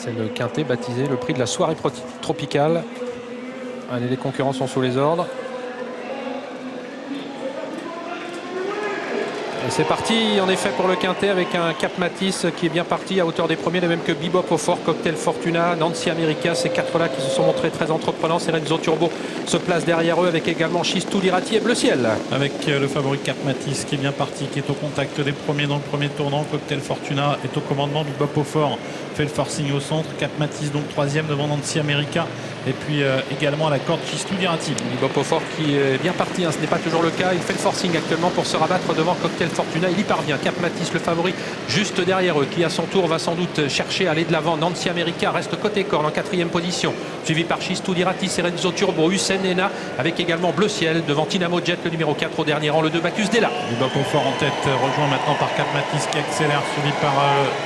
C'est le quintet baptisé le prix de la soirée tropicale. Allez, les concurrents sont sous les ordres. Et c'est parti en effet pour le quintet avec un Cap Matisse qui est bien parti à hauteur des premiers, de même que Bebop au fort, Cocktail Fortuna, Nancy America, ces quatre-là qui se sont montrés très entreprenants. Serenzo Turbo se place derrière eux avec également Chistou Dirati et Bleu Ciel. Avec le favori Cap Matisse qui est bien parti, qui est au contact des premiers dans le premier tournant. Cocktail Fortuna est au commandement, Bebop au fort fait le forcing au centre. Cap Matisse donc troisième devant Nancy America. Et puis également à la corde Chistou Dirati. Bebop au fort qui est bien parti, ce n'est pas toujours le cas. Il fait le forcing actuellement pour se rabattre devant Cocktail Fortuna. Il y parvient. Cap Matisse, le favori, juste derrière eux, qui à son tour va sans doute chercher à aller de l'avant. Nancy America reste côté corde en quatrième position, suivi par Chistou Dirati, Serenzo Turbo, Hussein Nena, avec également Bleu Ciel devant Tinamo Jet, le numéro 4 au dernier rang, le 2 Bacchus Della. Bebop au fort en tête, rejoint maintenant par Cap Matisse qui accélère, suivi par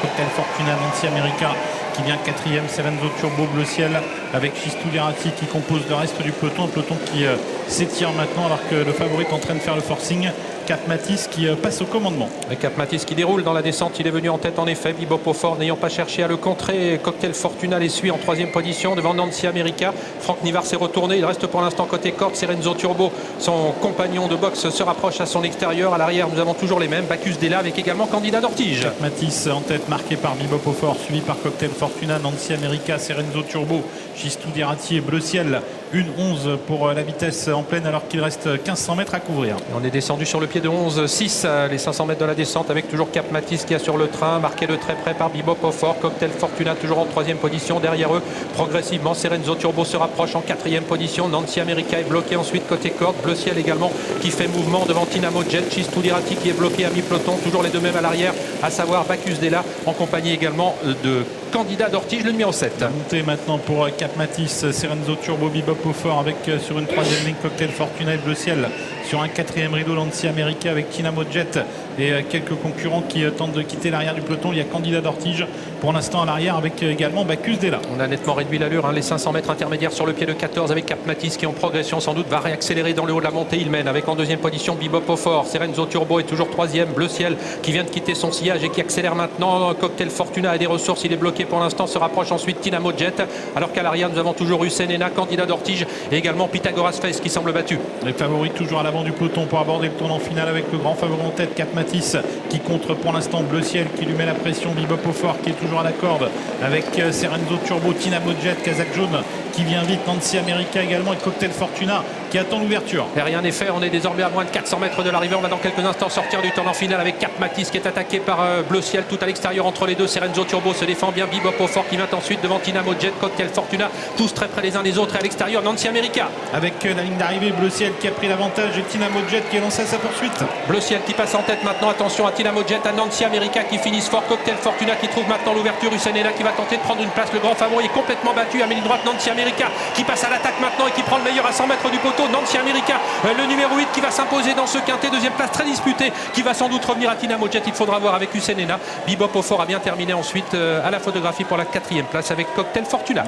Cocktail Fortuna, Nancy America qui vient quatrième, Serenzo Turbo, Bleu Ciel, avec Chistou Dirati qui compose le reste du peloton, un peloton qui s'étire maintenant alors que le favori est en train de faire le forcing. Cap Matisse qui passe au commandement. Et Cap Matisse qui déroule dans la descente, il est venu en tête en effet. Bebop au fort n'ayant pas cherché à le contrer. Cocktail Fortuna les suit en troisième position devant Nancy America. Franck Nivard s'est retourné, il reste pour l'instant côté corde. Serenzo Turbo, son compagnon de boxe, se rapproche à son extérieur. À l'arrière, nous avons toujours les mêmes. Bacchus Della avec également Candidat d'Ortige. Cap Matisse en tête, marqué par Bebop au fort, suivi par Cocktail Fortuna, Nancy America, Serenzo Turbo, Chistou Dirati et Bleu Ciel. 1-11 pour la vitesse en pleine alors qu'il reste 1500 mètres à couvrir. On est descendu sur le pied de 11-6, les 500 mètres de la descente avec toujours Cap Matisse qui assure le train, marqué de très près par Bebop au fort. Cocktail Fortuna toujours en troisième position. Derrière eux, progressivement, Serenzo Turbo se rapproche en quatrième position. Nancy America est bloqué ensuite côté corde. Bleu Ciel également qui fait mouvement devant Tinamo Jet. Chistou Dirati qui est bloqué à mi-peloton. Toujours les deux mêmes à l'arrière, à savoir Bacchus Della en compagnie également de Candidat d'Ortige, le numéro 7. La montée maintenant pour Cap Matisse, Serenzo Turbo, Bebop au fort avec sur une troisième ligne Cocktail Fortuna et Bleu Ciel. Sur un quatrième rideau, Nancy America avec Tinamo Jet et quelques concurrents qui tentent de quitter l'arrière du peloton. Il y a Candidat d'Ortige pour l'instant à l'arrière avec également Bacchus Della. On a nettement réduit l'allure, les 500 mètres intermédiaires sur le pied de 14 avec Cap Matisse qui en progression sans doute va réaccélérer dans le haut de la montée. Il mène avec en deuxième position Bebop au fort. Serenzo Turbo est toujours troisième. Bleu Ciel qui vient de quitter son sillage et qui accélère maintenant. Cocktail Fortuna a des ressources, il est bloqué pour l'instant, se rapproche ensuite Tinamo Jet, alors qu'à l'arrière nous avons toujours Hussein Nena, Candidat d'Ortige et également Pythagoras Face qui semble battu. Les favoris toujours à l'avant du peloton pour aborder le tournant final avec le grand favori en tête Cap Matisse qui contre pour l'instant Bleu Ciel qui lui met la pression. Bebop au fort qui est toujours à la corde avec Serenzo Turbo, Tinamo Jet, Kazakh Jaune qui vient vite, Nancy America également et Cocktail Fortuna qui attend l'ouverture. Et rien n'est fait, on est désormais à moins de 400 mètres de l'arrivée. On va dans quelques instants sortir du tournant final avec Cap Matisse qui est attaqué par Bleu Ciel tout à l'extérieur entre les deux. Serenzo Turbo se défend bien, Bebop au fort qui vient ensuite devant Tinamo Jet, Cocktail Fortuna, tous très près les uns des autres et à l'extérieur Nancy America. Avec la ligne d'arrivée, Bleu Ciel qui a pris l'avantage et Tinamo Jet qui est lancé à sa poursuite. Bleu Ciel qui passe en tête maintenant, attention à Tinamo Jet, à Nancy America qui finissent fort. Cocktail Fortuna qui trouve maintenant l'ouverture. Hussein Nena qui va tenter de prendre une place. Le grand favori est complètement battu à ligne droite. Nancy America qui passe à l'attaque maintenant et qui prend le meilleur à 100 mètres du poteau. Nancy America, le numéro 8 qui va s'imposer dans ce quintet. Deuxième place très disputée qui va sans doute revenir à Tinamo Jet. Il faudra voir avec Hussein Nena. Bebop au fort a bien terminé ensuite à la photographie pour la quatrième place avec Cocktail Fortuna.